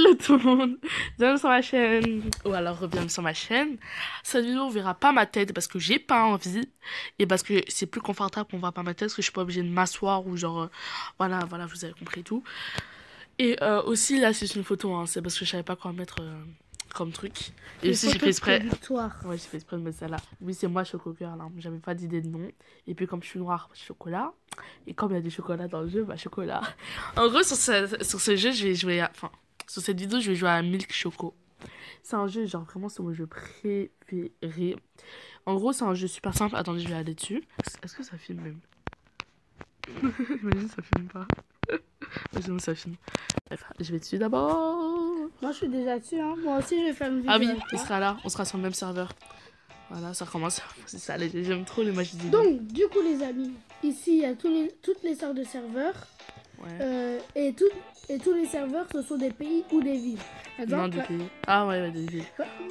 Hello tout le monde, bienvenue sur ma chaîne, ou alors bienvenue sur ma chaîne. Cette vidéo on verra pas ma tête parce que j'ai pas envie et parce que c'est plus confortable qu'on voit pas ma tête parce que je suis pas obligée de m'asseoir ou genre voilà vous avez compris tout. Et aussi là c'est une photo hein, c'est parce que je savais pas quoi mettre comme truc. Et aussi j'ai fait exprès. Ouais, j'ai fait exprès de mettre ça là. Oui, c'est moi Choco-Cœur là, j'avais pas d'idée de nom. Et puis comme je suis noire, chocolat. Et comme il y a du chocolat dans le jeu, bah chocolat. En gros sur ce jeu je vais jouer enfin sur cette vidéo, je vais jouer à Milk Choco. C'est un jeu, genre vraiment, c'est mon jeu préféré. En gros, c'est un jeu super simple. Attendez, je vais aller dessus. Est-ce que ça filme même? Imagine, ça filme pas. Imagine, ça filme. Bref, je vais dessus d'abord. Moi, je suis déjà dessus, hein. Moi aussi, je vais faire une vidéo. Ah oui, il sera là. On sera sur le même serveur. Voilà, ça commence. C'est ça, j'aime trop les magies du jeu. Donc, du coup, les amis, ici, il y a toutes les sortes de serveurs. Ouais. Et tous les serveurs, ce sont des pays ou des villes. Exemple, non, des pays. Ah ouais, des villes.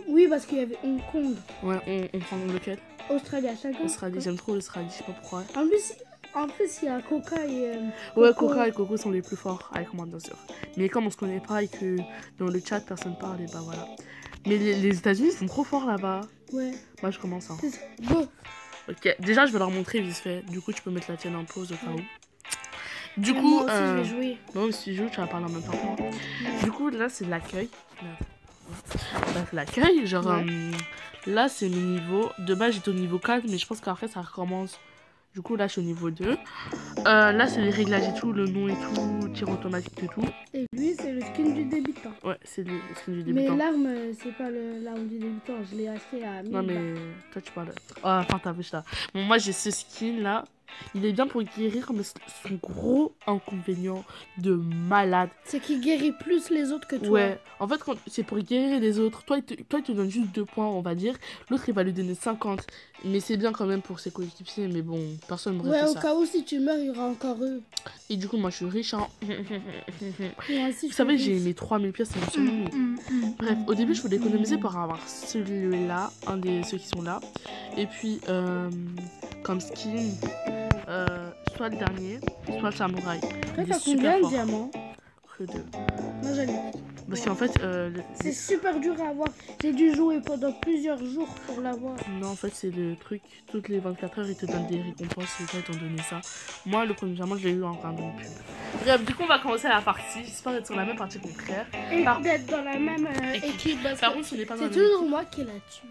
Oui, parce qu'il y avait Hong Kong. Ouais, on prend lequel? Australie à chaque fois. Australie, j'aime trop l'Australie, je sais pas pourquoi. En plus, il y a Coca et Coco. Ouais, Coca et Coco sont les plus forts, avec moi bien sûr. Mais comme on se connaît pas et que dans le chat personne parle, et bah voilà. Mais les États-Unis sont trop forts là-bas. Ouais. Moi je commence. Hein. Go. Ok, déjà je vais leur montrer vite fait. Du coup, tu peux mettre la tienne en pause au cas où. Du coup, moi aussi, je vais jouer. Bon, si tu joues, tu vas parler en même temps que moi. Du coup, là c'est l'accueil. Là c'est l'accueil. Genre, là c'est le niveau. De base j'étais au niveau 4, mais je pense qu'après ça recommence. Du coup, là, je suis au niveau 2. Là, c'est les réglages et tout, le nom et tout, tir automatique et tout. Et lui, c'est le skin du débutant. Ouais, c'est le skin du débutant. Mais l'arme, c'est pas l'arme du débutant. Je l'ai acheté à 1000 Non, mais toi, tu parles. Ah, enfin, t'as vu ça. Bon, moi, j'ai ce skin là. Il est bien pour guérir, mais son gros inconvénient de malade, c'est qu'il guérit plus les autres que toi. Ouais, en fait, c'est pour guérir les autres. Toi, il te donne juste 2 points, on va dire. L'autre, il va lui donner 50. Mais c'est bien quand même pour ses coéquipiers. Mais bon, personne ne me ouais, fait au ça. cas où, si tu meurs, il y aura encore eux. Et du coup, moi, je suis riche. Hein. Moi aussi, vous savez, j'ai mes 3000 pièces. Bref, au début, je voulais économiser pour avoir celui-là, un des ceux qui sont là. Et puis, comme skin, soit le dernier, soit le samouraï. Après, t'as combien de diamants? Que 2. Moi, j'en ai. Parce qu'en fait, c'est super dur à avoir. J'ai dû jouer pendant plusieurs jours pour l'avoir. Non, en fait, c'est le truc. Toutes les 24 heures, ils te donnent des récompenses. Et toi, ils t'ont donné ça. Moi, le premier diamant, je l'ai eu en regardant une pub. Bref, du coup, on va commencer la partie. J'espère d'être sur la même partie que mon frère. Et d'être dans la même équipe. Par contre, ce n'est pas dans la c'est toujours moi qui la tue.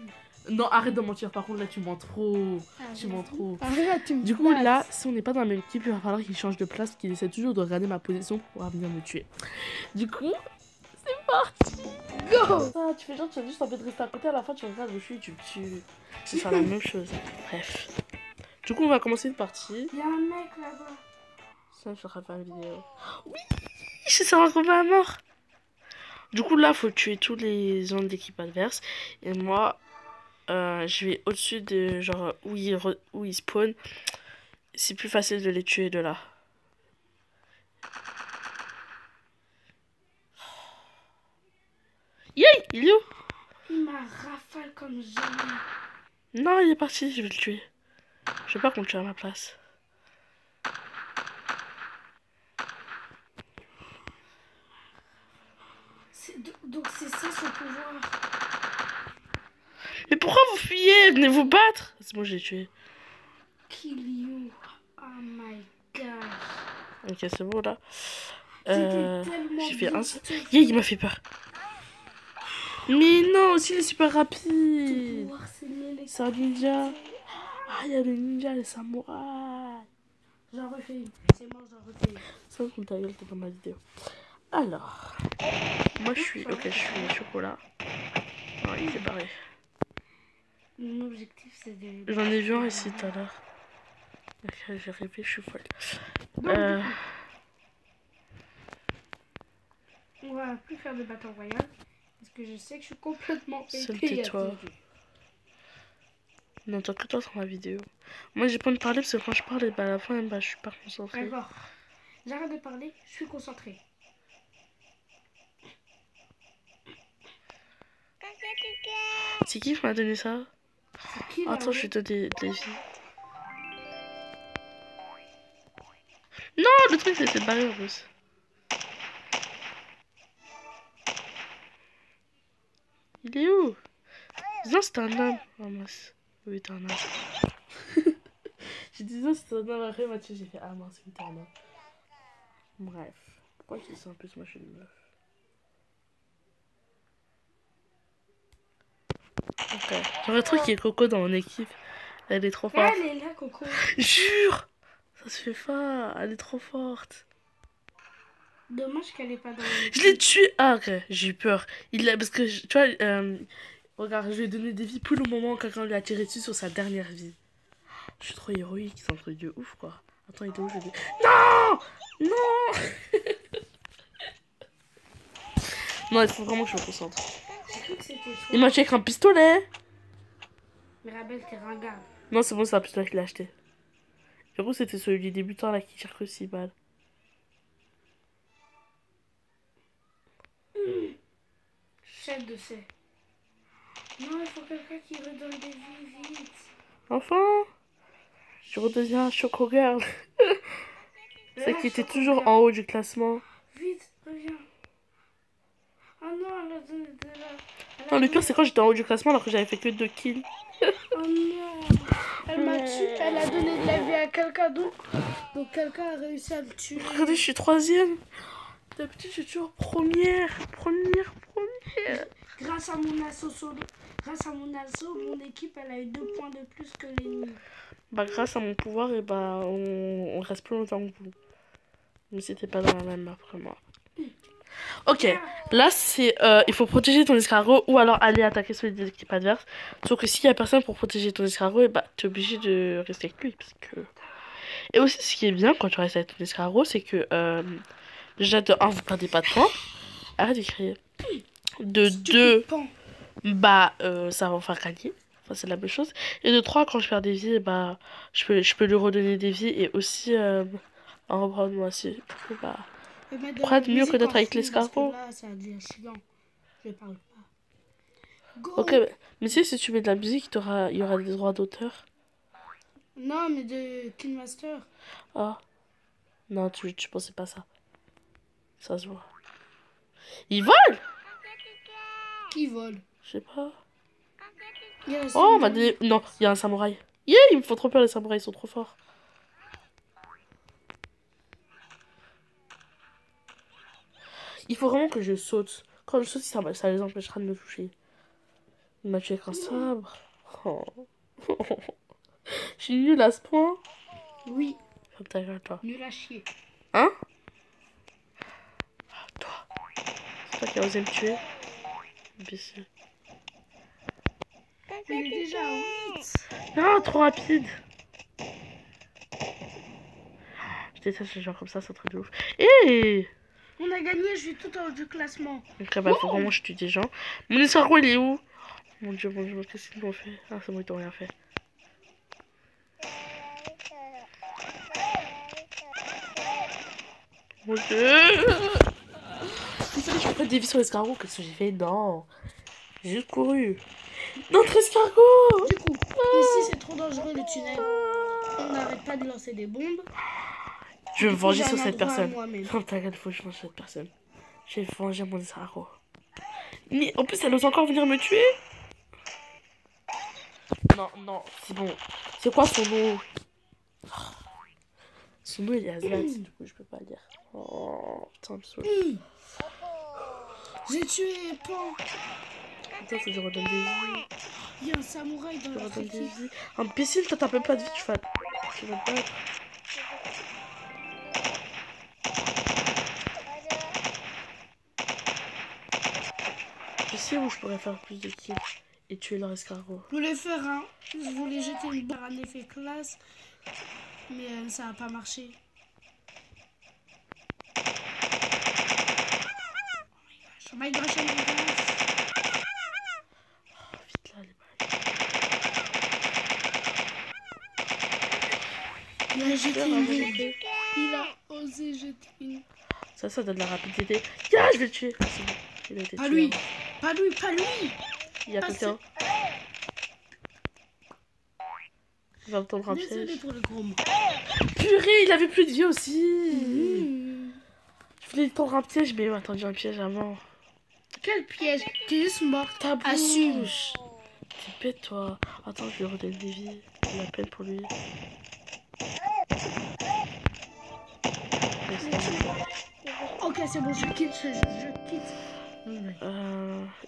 Non, arrête de mentir. Par contre, là, tu mens trop. Tu mens trop. Arrête, tu me Du coup, là, si on n'est pas dans la même équipe, il va falloir qu'il change de place, qu'il essaie toujours de regarder ma position pour pouvoir venir me tuer. Du coup, c'est parti. Go. Ah, tu fais genre, tu as juste envie de rester à côté, à la fin, tu regardes le chou et tu me tues. C'est ça la même chose. Bref. Du coup, on va commencer une partie. Il y a un mec là-bas. Ça, je suis en train de faire une vidéo. Oui, je suis en train de à mort. Du coup, là, faut tuer tous les gens de l'équipe adverse. Et moi... je vais au-dessus de genre où ils spawn. C'est plus facile de les tuer de là. Yay, il est où? Il m'a rafale comme jamais. Non, il est parti, je vais le tuer. Je veux pas qu'on le tue à ma place. Donc c'est ça son pouvoir. Mais pourquoi vous fuyez? Venez vous battre. C'est bon, je l'ai tué. Kill you. Oh my god. Ok, c'est bon là. J'ai fait un... Yeah, il m'a fait peur. Mais non, aussi il est super rapide. C'est un ninja. Ah, il y a le ninja, les samouraïs. J'en refais une. C'est moi, j'en refais une. Ça, comme ta gueule, t'es dans ma vidéo. Alors, moi je suis... Ok, je suis chocolat. Ouais, c'est pareil. Mon objectif, c'est de... J'en ai vu un ici tout à l'heure. Ok, j'ai rêvé, je suis folle. On va plus faire de Battle Royale. Parce que je sais que je suis complètement pété. Toi. Non, t'as que toi sur ma vidéo. Moi, j'ai pas de parler parce que quand je parle, bah, à la fin, bah, je suis pas concentrée. D'accord. J'arrête de parler, je suis concentrée. C'est qui m'a donné ça? Qui, attends, je vais te donner des vies. Non, le truc, c'est barré en plus. Il est où? Non, c'est un homme. Oh mince. Oui, t'es un homme. J'ai dit non, c'est un homme. Après, Mathieu, j'ai fait ah mince, oui, t'es un homme. Bref. Pourquoi tu dis ça en plus? Moi, je suis une meuf. Ok. J'aimerais trop qu'il y ait Coco dans mon équipe. Elle est trop forte. Elle est là, Coco. Jure! Ça se fait pas. Elle est trop forte. Dommage qu'elle est pas dans Je l'ai tué. Ah, ok. J'ai eu peur. Parce que, tu vois, regarde, je lui ai donné des vies plus au moment où quelqu'un lui a tiré dessus sur sa dernière vie. Je suis trop héroïque. C'est un truc de ouf, quoi. Attends, il était où? Je l'ai dit. Non! Non! Non, il faut vraiment que je me concentre. J'ai cru que c'était toi. Il m'a tué avec un pistolet. Mirabelle, t'es ringard. Non, c'est bon, c'est un pistolet qu'il a acheté. Du coup, c'était celui du débutant là qui tire que 6 balles. Chef de C. Non, il faut quelqu'un qui redonne des vies vite. Enfin, je redeviens Choco Girl. Celle qui était toujours en haut du classement. Vite, reviens. Oh non, elle a donné de la... Non, le pire, c'est quand j'étais en haut du classement alors que j'avais fait que 2 kills. Oh non. Elle m'a tué, elle a donné de la vie à quelqu'un d'autre. Donc quelqu'un a réussi à le tuer. Regardez, je suis 3ème. D'habitude, je suis toujours première. Grâce à mon assaut solo, grâce à mon assaut, mon équipe elle a eu 2 points de plus que l'ennemi. Bah, grâce à mon pouvoir, et bah, on reste plus longtemps que vous. Mais c'était pas dans la même map, vraiment. Ok, là c'est il faut protéger ton escargot ou alors aller attaquer celui de l'équipe adverse. Sauf que s'il y a personne pour protéger ton escargot, et bah t'es obligé de rester avec lui parce que. Et aussi ce qui est bien quand tu restes avec ton escargot, c'est que déjà de 1 vous perdez pas de points. Arrête de crier. De 2 bah ça va vous faire gagner. Enfin c'est la même chose. Et de 3 quand je perds des vies, bah je peux lui redonner des vies et aussi en reprendre moi aussi. Du coup bah. Quoi de mieux que d'être avec l'escargot? Là, ça devient chiant. Je parle pas. Go. Ok, mais si tu mets de la musique, il y aura des droits d'auteur. Non, mais de Killmaster. Ah, non, tu pensais pas ça. Ça se voit. Ils volent? Qui vole? Je sais pas. Il y a Oh, on m'a dit... Non, il y a un samouraï. Yeah, ils me font trop peur, les samouraïs, ils sont trop forts. Il faut vraiment que je saute. Quand je saute, ça les empêchera de me toucher. Il m'a tué avec un sabre. Oh. Je suis nulle à ce point. Oui. Ferme ta gueule, toi. Nul à chier. Hein? Ah, toi. C'est toi qui as osé me tuer. Imbécile. Il est déjà à 8. Non, trop rapide. Je déteste les gens comme ça, c'est un truc de ouf. Et On a gagné, je suis tout en haut du classement. donc, bah, faut vraiment que je tue des gens. Mon escargot, il est où? Mon dieu, qu'est-ce qu'ils m'ont fait? Ah, c'est bon, ils t'ont rien fait. Mon dieu! Il fallait que je prenne des vies sur l'escargot. Qu'est-ce que j'ai fait? Non. J'ai juste couru. Notre escargot! Du coup, ici c'est trop dangereux le tunnel. On n'arrête pas de lancer des bombes. Je vais me venger j'ai sur un cette endroit à personne. moi-même. Ferme ta gueule, faut que je mange cette personne. Je vais venger mon escargot. Mais en plus, elle ose encore venir me tuer. Non, non, c'est bon. C'est quoi son nom? Son nom il est Azlat, du coup je peux pas lire. Oh, putain, me saoule. J'ai tué Pan. Putain, faut que je redonne des vies. Il y a un samouraï dans Je notre redonne des équipe. vies. Imbécile, toi t'as même pas de vie, tu vas te battre. Je sais où je pourrais faire plus de kills et tuer leur escargot. Je voulais faire un. Je voulais jeter une barre à un effet classe. Mais ça n'a pas marché. Oh my gosh, oh my gosh. Oh, vite là, les balles. Il a jeté une bombe. Il a osé jeter une. Ça donne de la rapidité. Yeah, je vais le tuer. Ah, c'est bon. Il a été Pas tué lui. avant. Pas lui, pas lui. Il y a Pas quelqu'un. Il va me tendre un Désolé piège. pour le gros mot. Purée, il avait plus de vie aussi. Mmh. Je voulais lui tendre un piège, mais il m'a tendu un piège avant. Quel piège. T'es juste morte. Ta Assume. bouche. T'es bête, toi. Attends, je lui redonne des vies. J'ai la peine pour lui. Ok, c'est bon, je quitte ce jeu. Je quitte.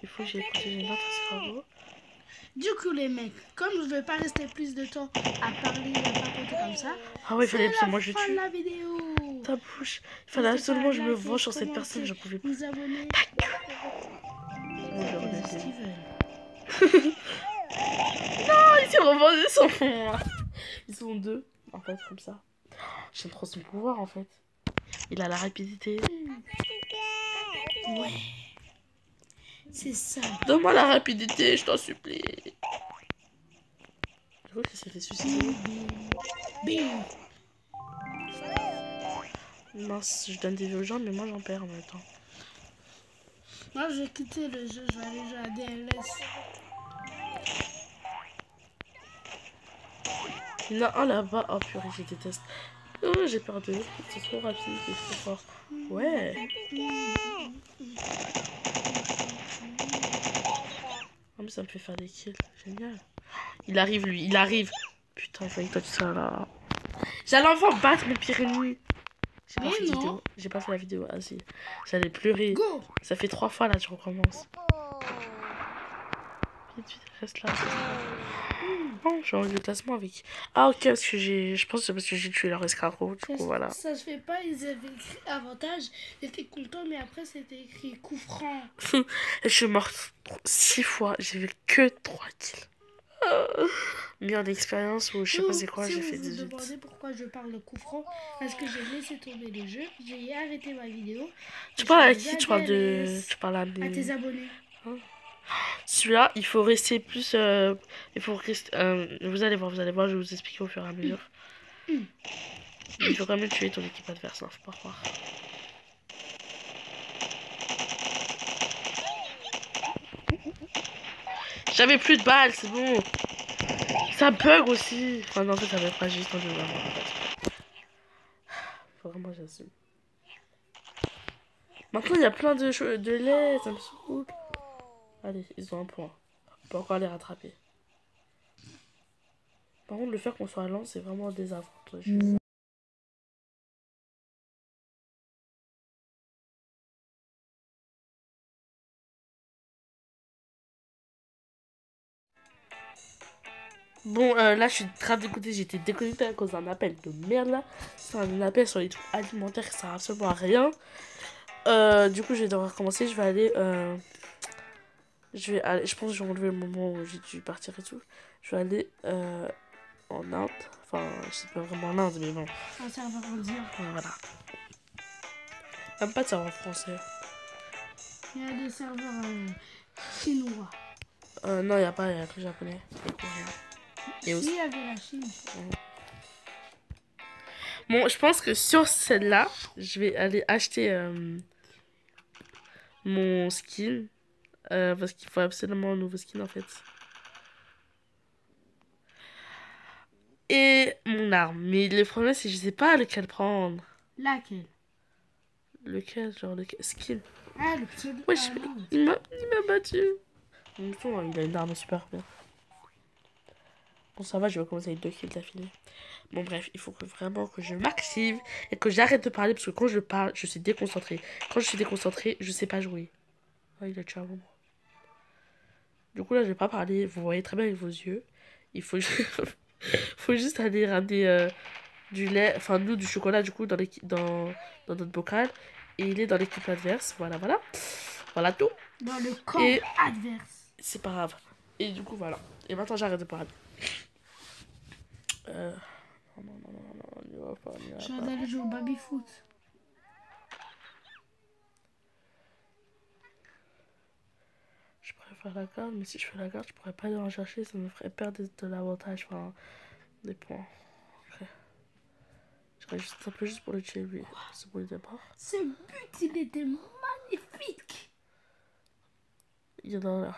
Il faut que j'aille protéger notre escargot. Du coup, les mecs, comme je ne vais pas rester plus de temps à parler et à papoter comme ça, Ah ouais, il fallait c'est absolument la que je fin tue. de la vidéo. Ta bouche. Il fallait N'hésitez pas absolument à que je me liker, venge sur cette commenter, personne. J'en pouvais plus. vous abonner. Bon, je C'était redonne The des vies. Steven. Ils s'est revendus son. Ils sont deux, en fait, comme ça. J'aime trop son pouvoir, en fait. Il a la rapidité. Ouais. C'est ça. Donne-moi la rapidité, je t'en supplie. Je crois qu'il s'est fait suicider. Bing. Mince, je donne des vies aux gens, mais moi j'en perds en même temps. Moi, je vais quitter le jeu. Je vais aller jouer à DLS. Il y en a un là-bas. Oh purée, je déteste. Oh, j'ai peur d'eux. C'est trop rapide, c'est trop fort. Ouais. Oh, mais ça me fait faire des kills. Génial. Il arrive, lui. Il arrive. Putain, je voyais toi tout ça là. J'allais enfin battre mon pire ennemi. J'ai pas Mais fait de non. vidéo. J'ai pas fait la vidéo. Ah si. J'allais pleurer. Go. Ça fait 3 fois là, tu recommences. Vite, vite, reste là. Oh, j'ai enlevé le classement avec. Ah ok, parce que je pense que c'est parce que j'ai tué leur escargot. Du coup, voilà. Ça se fait pas. Ils avaient écrit avantage. J'étais content, mais après, c'était écrit coup franc. Je suis morte 6 fois. J'ai vu que 3 kills. Mis en expérience ou je sais pas c'est quoi, Si j'ai vous fait vous 18. demandez pourquoi je parle de coup franc, parce que j'ai laissé tomber le jeu, j'ai arrêté ma vidéo. Tu Je parles à suis qui? Tu parles de. DLS. Tu parles à À tes des. abonnés. Celui-là, il faut rester plus. Il faut rester. Vous allez voir, je vais vous expliquer au fur et à mesure. Il faut quand même tuer ton équipe adverse, hein, faut pas croire. J'avais plus de balles, c'est bon. Ça bug aussi. Enfin, non, en fait, ça bug pas, j'ai juste envie de voir. Faut vraiment, j'assume. Maintenant, il y a plein de lait, ça me saoule. Allez, ils ont un point. On peut encore les rattraper. Par contre, le fait qu'on soit lent, c'est vraiment désavantageux. Bon, là, je suis très dégoûtée. J'étais déconnectée à cause d'un appel de merde, là. C'est un appel sur les trucs alimentaires qui sert absolument à rien. Du coup, je vais devoir commencer. Je pense que je vais enlever le moment où j'ai dû partir et tout. Je vais aller en Inde. Enfin, je sais pas vraiment en Inde, mais bon. Un serveur indien. Voilà. Même pas de savoir français. Il y a des serveurs chinois. Non, il n'y a pas, il y a que japonais et coréen. Et Si, aussi. il y avait la Chine. Bon, je pense que sur celle-là, je vais aller acheter mon skin. Parce qu'il faut absolument un nouveau skin en fait. Et mon arme. Mais le problème, c'est que je sais pas lequel prendre. Laquelle? Lequel, genre lequel skin. Ah, le pseudo. Wesh, Ah, non. il m'a battu. En même temps, il a une arme super bien. Bon, ça va, je vais commencer avec 2 kills d'affilée. Bon, bref, il faut vraiment que je m'active et que j'arrête de parler parce que quand je parle, je suis déconcentrée. Quand je suis déconcentrée, je sais pas jouer. Oh, il a tué un moment. Du coup, là, je vais pas parler. Vous voyez très bien avec vos yeux. Il faut, faut juste aller ramener du lait, enfin, nous, du chocolat, du coup, dans notre bocal. Et il est dans l'équipe adverse. Voilà, voilà. Voilà tout. Dans le camp Et adverse. c'est pas grave. Et du coup, voilà. Et maintenant, j'arrête de parler. Non, non, non, non, non, on y va pas, on y va Je pas. viens d'aller jouer au baby-foot. Je pourrais faire la garde, mais si je fais la garde, je pourrais pas aller en chercher, ça me ferait perdre de l'avantage, enfin, des points. Ok. Je serais juste un peu juste pour le tuer, lui. C'est pour le départ. Ce but, il était magnifique. Il y en a là.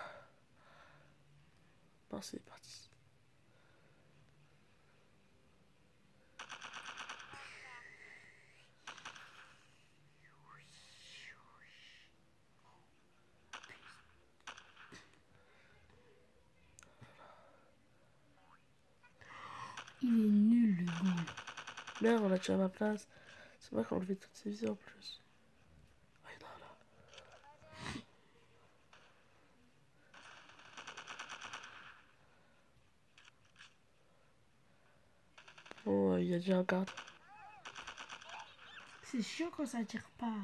Non, c'est parti. Il est nul, le goal. Merde, on a tué à ma place. C'est moi qui ai enlevé toutes ses vies en plus. Ouais, non, là. Oh, il y a déjà un garde. C'est chiant quand ça tire pas.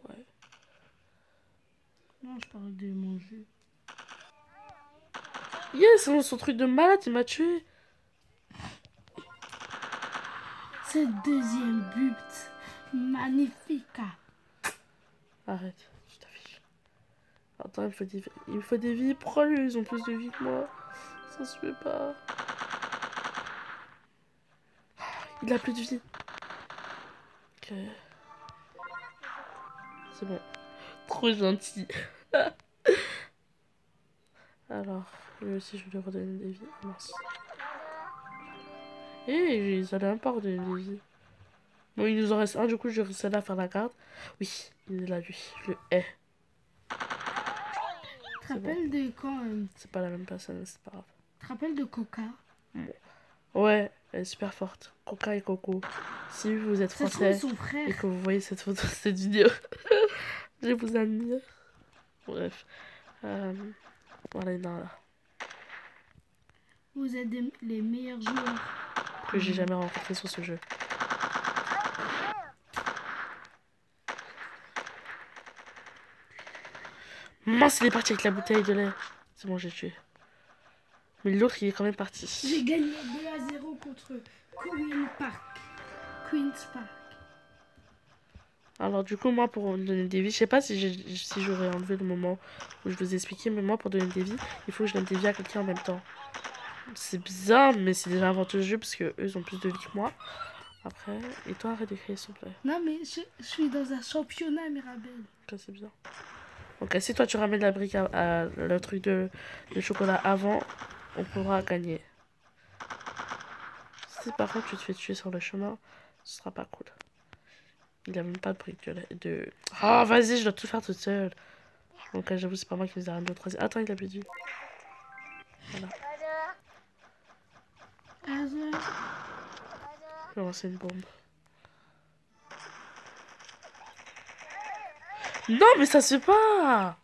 Ouais. Non, je parle de mon jeu. Yes, son truc de malade, il m'a tué. C'est le deuxième but. Magnifique. Arrête, je t'affiche. Attends, il me faut des vies. Pourquoi eux, ils ont plus de vie que moi? Ça se fait pas. Il a plus de vie. Ok. C'est bon. Trop gentil. Alors, lui aussi, je vais lui redonner des vies. Ah, mince. Et ils allaient même pas redonner des vies. Bon, il nous en reste un, du coup, je réussis à faire la garde. Oui, il est là, lui. Je le hais. Tu te rappelles de quand C'est pas la même personne, c'est pas grave. Tu te rappelles de Coca? Ouais, elle est super forte. Coca et Coco. Si vous êtes Ça se trouve, français son frère. et que vous voyez cette photo, cette vidéo, je vous admire. Bref. Voilà, non, là. Vous êtes les meilleurs joueurs. Que j'ai jamais rencontré sur ce jeu. Mince, il est parti avec la bouteille de lait. C'est bon, j'ai tué. Mais l'autre, il est quand même parti. J'ai gagné 2-0 contre Queen's Park. Alors du coup, moi, pour donner des vies, je sais pas si j'aurais enlevé le moment où je vous ai expliqué, mais moi, pour donner des vies, il faut que je donne des vies à quelqu'un en même temps. C'est bizarre, mais c'est déjà avantageux parce que eux, ils ont plus de vie que moi. Après, et toi, arrête d'écrire, s'il te plaît. Non, mais je suis dans un championnat, Mirabelle. Ça, c'est bien. Donc, si toi, tu ramènes la brique à le truc de chocolat avant, on pourra gagner. Si par contre, tu te fais tuer sur le chemin, ce sera pas cool. Il a même pas de brique de... Oh, vas-y, je dois tout faire toute seule. Donc, j'avoue, c'est pas moi qui les ai ramenés au troisième. Attends, il a plus de vie. Voilà. Je vais lancer une bombe. Non, mais ça se fait pas!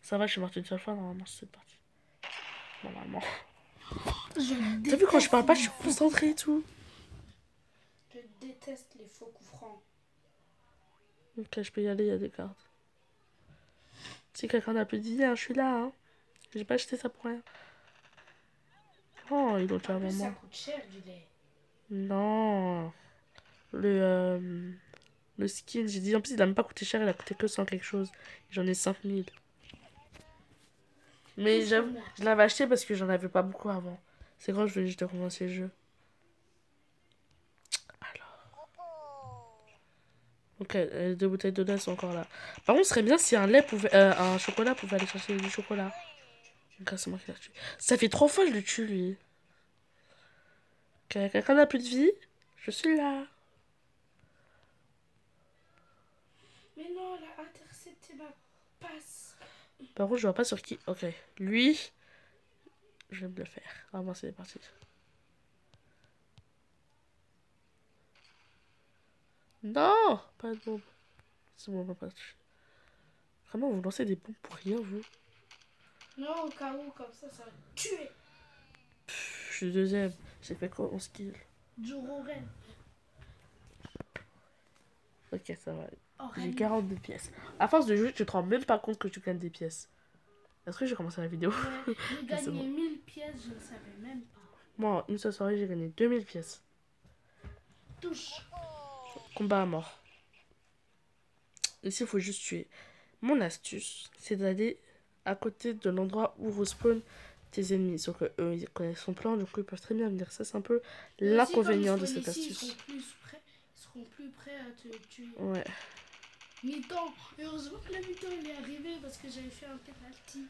Ça va, je suis morte une seule fois, normalement, c'est parti. Normalement. T'as vu, quand je parle pas, je suis concentrée et tout. Je déteste les faux coups francs. Ok, je peux y aller, il y a des cartes. Si quelqu'un n'a plus de vie, hein, je suis là. Hein. J'ai pas acheté ça pour rien. Oh, ils ont tué un moment. Ça coûte cher du lait. Non. Le skin, j'ai dit, en plus, il a même pas coûté cher, il a coûté que 100 quelque chose. J'en ai 5000. Mais j'avoue, je l'avais acheté parce que j'en avais pas beaucoup avant. C'est quand je venais juste de commencer le jeu. Ok, les 2 bouteilles de lait sont encore là. Par contre, ce serait bien si un chocolat pouvait aller chercher du chocolat. Donc là, c'est moi qui l'ai tué. Ça fait 3 fois que je le tue, lui. Ok, quelqu'un n'a plus de vie? Je suis là. Mais non, elle a intercepté ma passe. Par contre, je vois pas sur qui. Ok, lui, je vais me le faire. Ah, bon, c'est parti. Non, pas de bombe. C'est bon, on va pas toucher. Vraiment, vous lancez des bombes pour rien, vous. Non, au cas où, comme ça va tuer. Je suis deuxième. J'ai fait quoi 11 kills. Joe Rogan. Ok, ça va. Oh, J'ai 42 pièces. À force de jouer, tu te rends même pas compte que tu gagnes des pièces. Est-ce que j'ai commencé la vidéo? Ouais, j'ai gagné bon. 1000 pièces, je ne savais même pas. Moi, une seule soirée, j'ai gagné 2000 pièces. Touche. Combat à mort. Ici, il faut juste tuer. Mon astuce, c'est d'aller à côté de l'endroit où respawn tes ennemis. Sauf que eux, ils connaissent son plan, du coup, ils peuvent très bien venir. Ça, c'est un peu l'inconvénient de cette astuce. Ils seront plus prêts à te tuer. Ouais. Mi-temps. Heureusement que la mi-temps, il est arrivé parce que j'avais fait un penalty.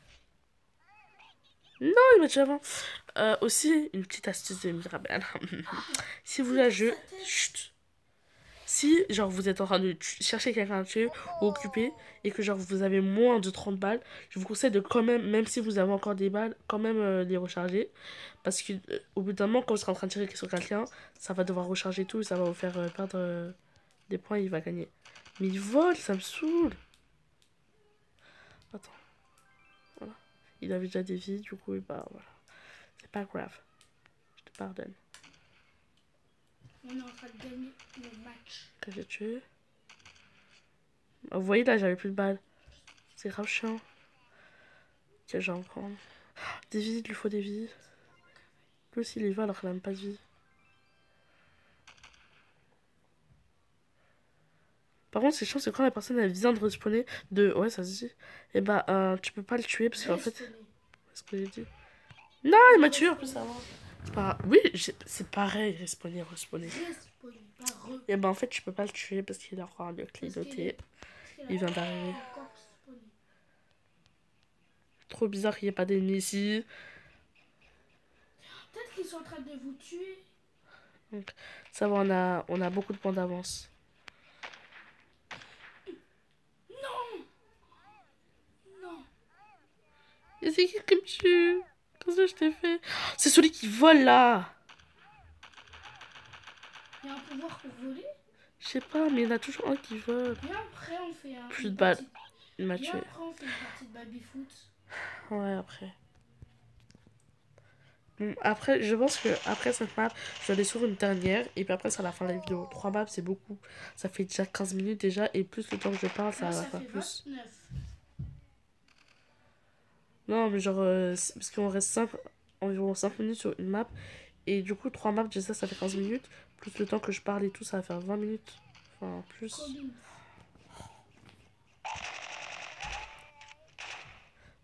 Non, il m'a tué avant. Aussi, une petite astuce de Mirabelle. Si vous la jouez... Chut. Si, genre, vous êtes en train de chercher quelqu'un à tuer ou occuper, et que, genre, vous avez moins de 30 balles, je vous conseille de quand même, même si vous avez encore des balles, quand même les recharger. Parce que, au bout d'un moment, quand vous serez en train de tirer sur quelqu'un, ça va devoir recharger tout, et ça va vous faire perdre des points et il va gagner. Mais il vole, ça me saoule. Attends. Voilà. Il avait déjà des vies, du coup, et bah voilà. C'est pas grave. Je te pardonne. On est en train de gagner le match. Que j'ai tué. Vous voyez, là, j'avais plus de balles. C'est grave chiant. Quel genre encore. Des vies, il lui faut des vies. Lui aussi, il y va alors qu'il n'a même pas de vie. Par contre, c'est chiant, c'est quand la personne elle vient de respawner de. Ouais, ça se dit. Et bah, tu peux pas le tuer parce qu'en fait. C'est ce que j'ai dit. Non, il m'a tué en plus avant. C'est pas. Oui, c'est pareil, respawner, respawner. Et bah, en fait, tu peux pas le tuer parce qu'il a encore le clignoté. Il vient d'arriver. Trop bizarre qu'il n'y ait pas d'ennemis ici. Peut-être qu'ils sont en train de vous tuer. Donc, ça va, on a beaucoup de points d'avance. Non. Non. Et c'est qui me tue? Qu'est-ce que je t'ai fait? C'est celui qui vole là! Il y a un pouvoir pour voler? Je sais pas, mais il y en a toujours un qui vole. Et après, on fait un. Plus de balles. Il m'a Et tué. après, on fait une partie de baby-foot. Ouais, après. Bon, après, je pense que après cette map, je vais aller sur une dernière. Et puis après, c'est à la fin de la vidéo. 3 maps, c'est beaucoup. Ça fait déjà 15 minutes déjà. Et plus le temps que je parle, ça va faire plus. 29. Non, mais genre, parce qu'on reste environ 5 minutes sur une map. Et du coup, 3 maps, déjà, ça fait 15 minutes. Plus le temps que je parle et tout, ça va faire 20 minutes. Enfin, plus.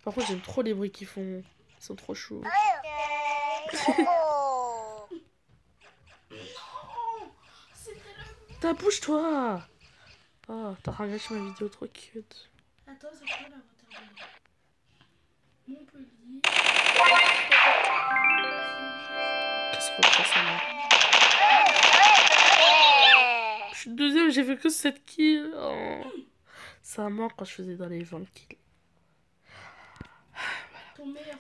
Par contre, j'aime trop les bruits qu'ils font. Ils sont trop chauds. Ta bouche, toi! Oh, t'as regardé ma vidéo trop cute. Attends, c'est quoi la retardée? Montpellier. Qu'est-ce que vous ça là? Je suis deuxième, j'ai fait que 7 kills. Oh. Ça manque quand je faisais dans les 20 kills.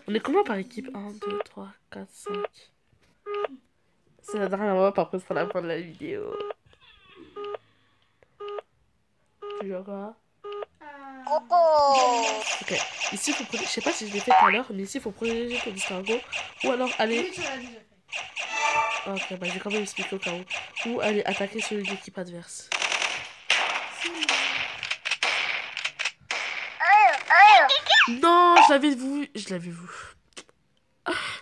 On est combien par équipe? 1, 2, 3, 4, 5. C'est la dernière fois, par contre, ce sera la fin de la vidéo. Tu joues quoi? Ok, ici il faut protéger. Je sais pas si je l'ai fait tout à l'heure, mais ici il faut protéger ton escargot. Ou alors aller. Oui, tu l'as déjà fait. Ok, bah j'ai quand même expliqué au cas où. Ou aller attaquer celui de l'équipe adverse. Non, je l'avais vu. Je l'avais vu.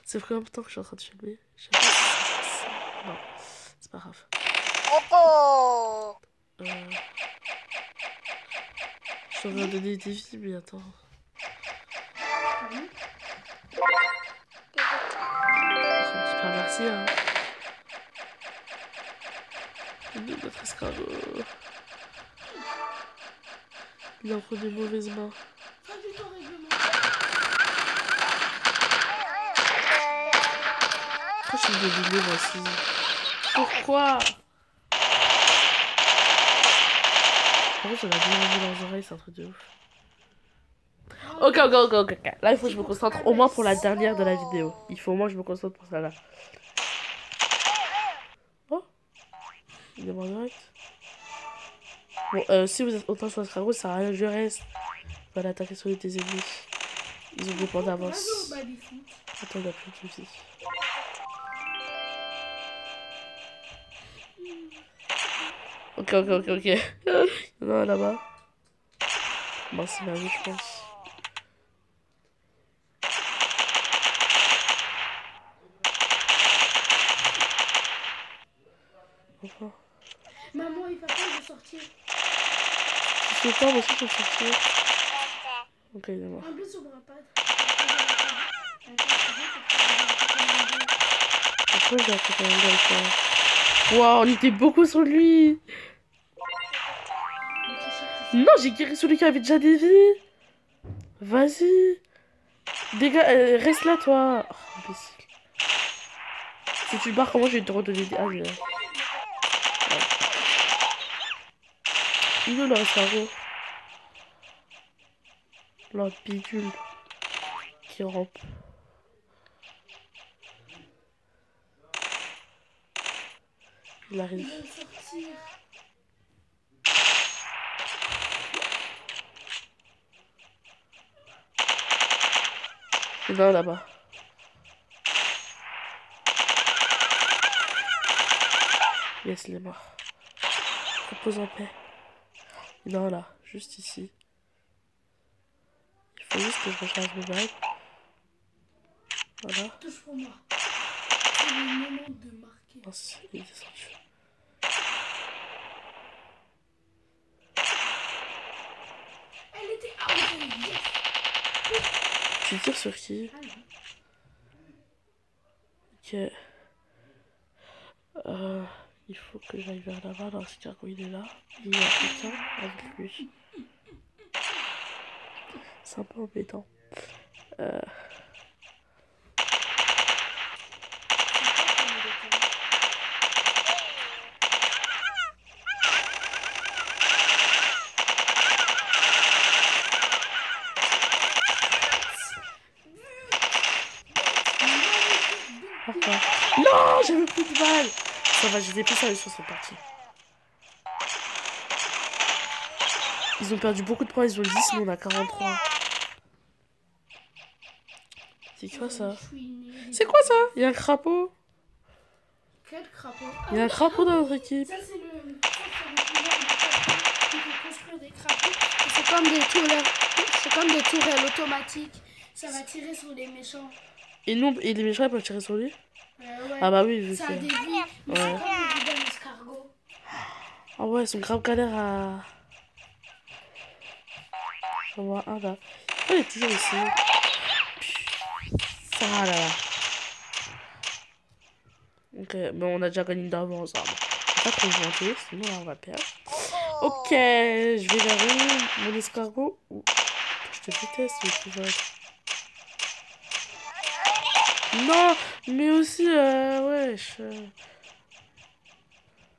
C'est vraiment longtemps que je suis en train de filmer. Je sais pas si c'est... Non, c'est pas grave. Je t'aurais donné des vies, mais attends. C'est un petit peu merci, hein. Notre escargot. Il a encore des mauvaises mains. Pourquoi je suis débilée, moi aussi? Pourquoi? Par contre, on a bien vu leurs oreilles, c'est un truc de ouf. Ok. Là, il faut que je me concentre au moins pour la dernière de la vidéo. Il faut au moins que je me concentre pour ça là. Oh, il est mort direct. Bon, si vous êtes autant sur le escargot, ça sert à rien, je reste. Je vais aller attaquer sur les tes ennemis. Ils ont des points d'avance. Attends, il a plus de vie. Ok. Il y en a un là-bas. Bon, c'est ma vie, je pense. Enfin. Maman et papa, ils vont sortir. Je sais pas, moi aussi, je vais sortir. Ok, il est mort. En plus, on pourra pas. Pourquoi j'ai attrapé un gars avec ça? Waouh, on était beaucoup sur lui. Non, j'ai guéri celui qui avait déjà des vies. Vas-y. Dégage, reste là, toi. Oh, imbécile. Si tu barres, comment je vais te redonner des... Ah, ouais. Il est où leur escargot? Leur bidule qui rampe. Il Ils arrive. veulent sortir. Il est là-bas. Yes, il est mort. Repose en paix. Il est là, juste ici. Il faut juste que je recharge mes balles. Voilà. Touche pour moi. C'est le moment de marquer. Mince, il est descendu. Elle était... Ah oui, yes. Tu tires sur qui? Ah non. Ok. Il faut que j'aille vers là-bas. Dans ce cargo, il est là. Il y a quelqu'un avec lui. C'est un peu embêtant. Pourquoi? Non, j'avais plus de balles. Ça va, j'étais plus sérieux sur cette partie. Ils ont perdu beaucoup de points, ils ont 10, nous on a 43. C'est quoi ça? C'est quoi ça? Il y a un crapaud. Quel crapaud? Il y a un crapaud dans notre équipe. Ça, c'est le pouvoir du crapaud qui peut construire des crapauds. C'est comme des tourelles. C'est comme des tourelles automatiques. Ça va tirer sur les méchants. Et nous, et les méchants ils peuvent tirer sur lui? Ouais. Ah bah oui, vu Ça que... a des vies. Mais c'est comme les vies d'un escargot. Ah ouais, ils sont grave galères à... J'en vois un là. Oh, il est toujours ici. Ça là là. Ok, mais on a déjà gagné d'avance. Hein. Faut pas trop vanter, sinon là on va perdre. Ok, je vais vers où? Mon escargot? Je te déteste, tu vois. Non, mais aussi, wesh.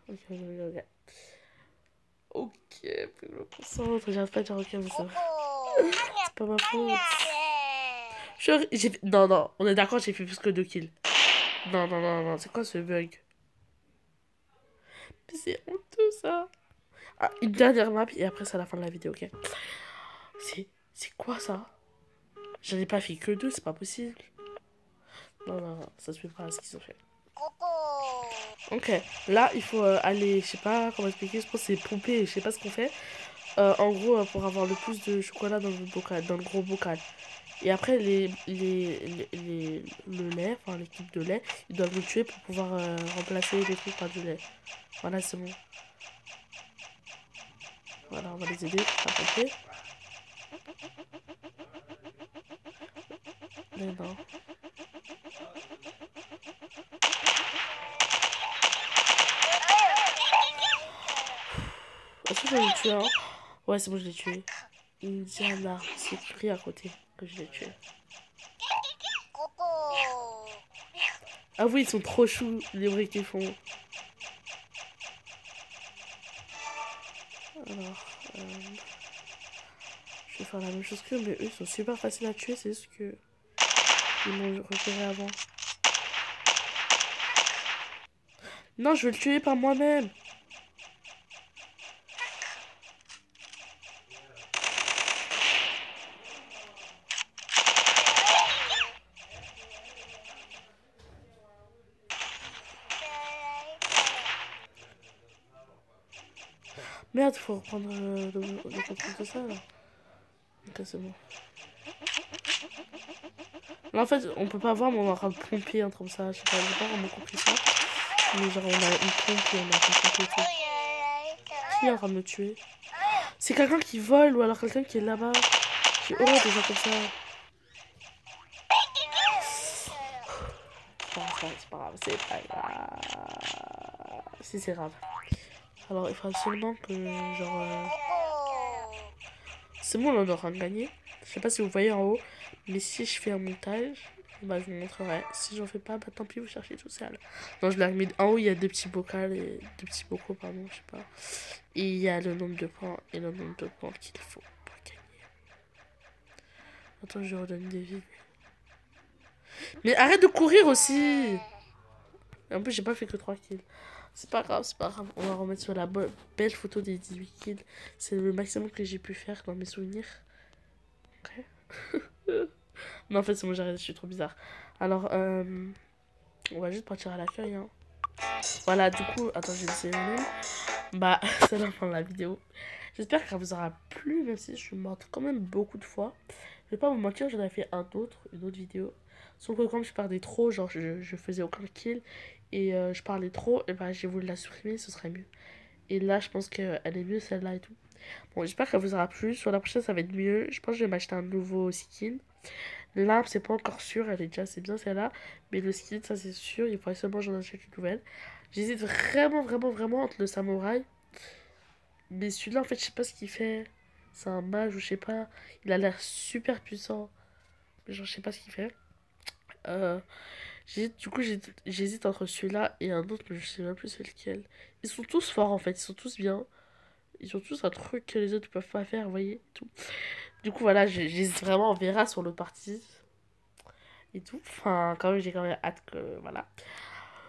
Ok. Ok, faut que je me concentre. J'arrive pas à dire ok, mais ça va. C'est pas ma faute. Non, on est d'accord, j'ai fait plus que 2 kills. Non, c'est quoi ce bug? Mais c'est honteux ça. Ah, une dernière map et après c'est à la fin de la vidéo, ok? C'est quoi ça? J'en ai pas fait que 2, c'est pas possible. Non, ça se fait pas ce qu'ils ont fait. Ok, là il faut aller, je sais pas comment expliquer, je pense que c'est pomper, je sais pas ce qu'on fait. En gros, pour avoir le plus de chocolat dans le bocal, dans le gros bocal. Et après, le lait, enfin l'équipe de lait, ils doivent le tuer pour pouvoir remplacer les trucs par du lait. Voilà, c'est bon. Voilà, on va les aider à pomper. Mais non. Est-ce que je vais le tuer, hein? Ouais, c'est bon, je l'ai tué. Indiana, c'est écrit à côté que je l'ai tué. Ah oui, ils sont trop choux, les briques qu'ils font. Alors, je vais faire la même chose qu'eux, mais eux, ils sont super faciles à tuer, c'est juste que ils m'ont repéré avant. Non, je vais le tuer par moi-même. Merde, faut reprendre le contrôle de ça, là. Ok, c'est bon. Là, en fait, on peut pas voir, mais on est en train de pomper, un truc comme ça. Je sais pas, j'ai pas vraiment compris ça. Mais genre, on a une pompe et on est en train de pomper et tout. Qui est en train de me tuer? C'est quelqu'un qui vole ou alors quelqu'un qui est là-bas. J'ai horreur des gens comme ça. C'est pas grave, c'est pas grave. Si, c'est grave. Alors, il faut absolument que, genre... C'est bon, on est en train de gagner. Je sais pas si vous voyez en haut, mais si je fais un montage, Bah, je vous montrerai. Si j'en fais pas, bah tant pis, vous cherchez tout seul. Non, je l'ai remis en haut, il y a deux petits bocaux et deux petits bocaux, pardon, je sais pas. Et il y a le nombre de points et le nombre de points qu'il faut pour gagner. Attends, je redonne des vies. Mais arrête de courir aussi! En plus, j'ai pas fait que 3 kills. C'est pas grave, c'est pas grave. On va remettre sur la belle photo des 18 kills. C'est le maximum que j'ai pu faire dans mes souvenirs. Ok. Non, en fait, c'est bon, j'arrête, je suis trop bizarre. Alors, on va juste partir à l'accueil. Hein. Voilà, du coup, attends, j'ai essayé une. Bah, c'est la fin de la vidéo. J'espère qu'elle vous aura plu, même si je suis morte quand même beaucoup de fois. Je vais pas vous mentir, j'en ai fait une autre vidéo. Sauf que comme je parlais trop, genre je faisais aucun kill et je parlais trop, et bah j'ai voulu la supprimer, ce serait mieux. Et là, je pense qu'elle est mieux celle-là et tout. Bon, j'espère qu'elle vous aura plu. Sur la prochaine, ça va être mieux. Je pense que je vais m'acheter un nouveau skin. L'arme, c'est pas encore sûr, elle est déjà assez bien celle-là. Mais le skin, ça c'est sûr, il faudrait seulement que j'en achète une nouvelle. J'hésite vraiment, vraiment, vraiment entre le samouraï. Mais celui-là, en fait, je sais pas ce qu'il fait. C'est un mage ou je sais pas. Il a l'air super puissant. Mais genre, je sais pas ce qu'il fait. Euh, du coup, j'hésite entre celui-là et un autre, mais je sais même plus c'est lequel. Ils sont tous forts en fait, ils sont tous bien. Ils ont tous un truc que les autres peuvent pas faire, vous voyez, tout. Du coup, voilà, j'hésite vraiment, on verra sur l'autre partie. Et tout. Enfin, quand même, j'ai quand même hâte que. Voilà.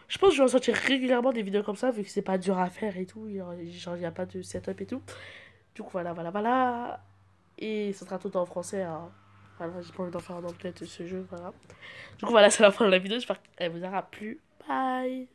Je pense que je vais en sortir régulièrement des vidéos comme ça, vu que c'est pas dur à faire et tout. Genre, il n'y a pas de setup et tout. Du coup, voilà, voilà, voilà. Et ce sera tout en français. Hein. Voilà, j'ai pas envie d'en faire en anglais de ce jeu, voilà. Du coup, voilà, c'est la fin de la vidéo. J'espère qu'elle vous aura plu. Bye!